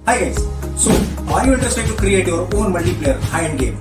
Hi guys, so are you interested to create your own multiplayer high-end game?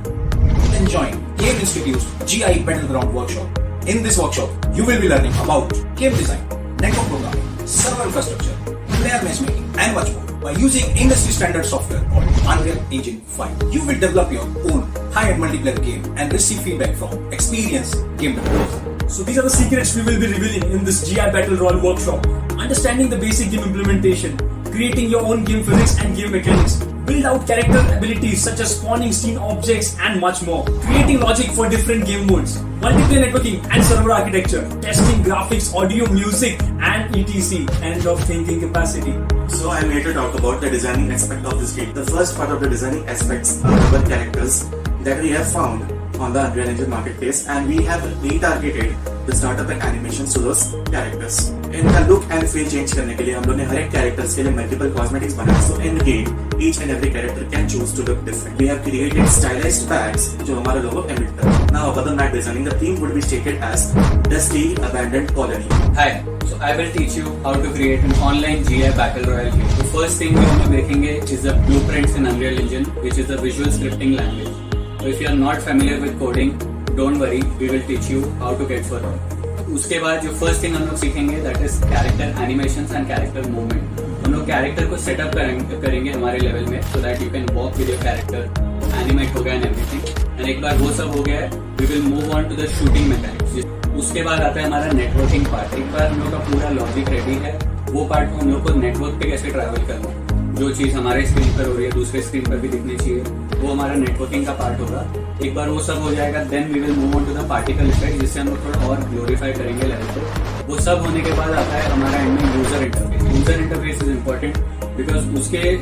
Then join Game Institute's GI Battleground workshop. In this workshop, you will be learning about game design, network programming, server infrastructure, player matchmaking, and much more. By using industry standard software called Unreal Engine 5, you will develop your own high-end multiplayer game and receive feedback from experienced game developers. So these are the secrets we will be revealing in this GI Battle Royale workshop. Understanding the basic game implementation, creating your own game physics and game mechanics, build out character abilities such as spawning scene objects and much more, creating logic for different game modes, multiplayer networking and server architecture, testing graphics, audio, music and etc. End of thinking capacity. So I'm here to talk about the designing aspect of this game. The first part of the designing aspects are our characters that we have found on the Unreal Engine marketplace, and we have retargeted the startup and animations to those characters. इनका look and feel change करने के लिए हम लोग ने हर एक characters के लिए multiple cosmetics बनाए. So in game, each and every character can choose to look different. We have created stylized bags जो हमारा logo emit करे. Now other than that designing, the theme would be stated as dusty abandoned colony. Hi, so I will teach you how to create an online GI Battle Royale game. The first thing we will be making is the blueprints in Unreal Engine, which is the visual scripting language. So if you are not familiar with coding, don't worry, we will teach you how to get started. उसके बाद जो first thing हम लोग सीखेंगे that is character animations and character movement. हम लोग character को setup करेंगे हमारे लेवल में so that you can walk with your character, animate हो गया एंड एवरीथिंग. एंड एक बार वो सब हो गया है, we will move on to the shooting mechanics. उसके बाद आता है हमारा नेटवर्किंग पार्ट. एक बार हम लोग का पूरा लॉजिक रेडी है, वो पार्ट को हम लोग को नेटवर्क पे कैसे ट्रैवल करना है, जो चीज हमारे स्क्रीन पर हो रही है दूसरे स्क्रीन पर भी दिखनी चाहिए, वो हमारा नेटवर्किंग का पार्ट होगा. एक बार वो सब हो जाएगा, then we will move on to the particle effect, जिससे हम लोग थोड़ा और ग्लोरीफाई करेंगे लेवल को. वो सब होने के बाद आता है हमारा एंड में user interface. User interface is important because उसके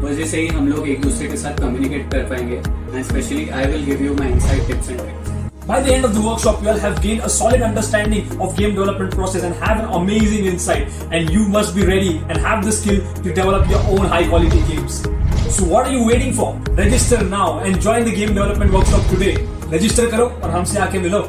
वजह से ही हम लोग एक दूसरे के साथ कम्युनिकेट कर पाएंगे. And specially I will give you my inside tips and tricks. By the end of the workshop, you will have gained a solid understanding of game development process and have an amazing insight. And you must be ready and have the skill to develop your own high quality games. So what are you waiting for? Register now and join the game development workshop today. Register करो और हमसे आके मिलो.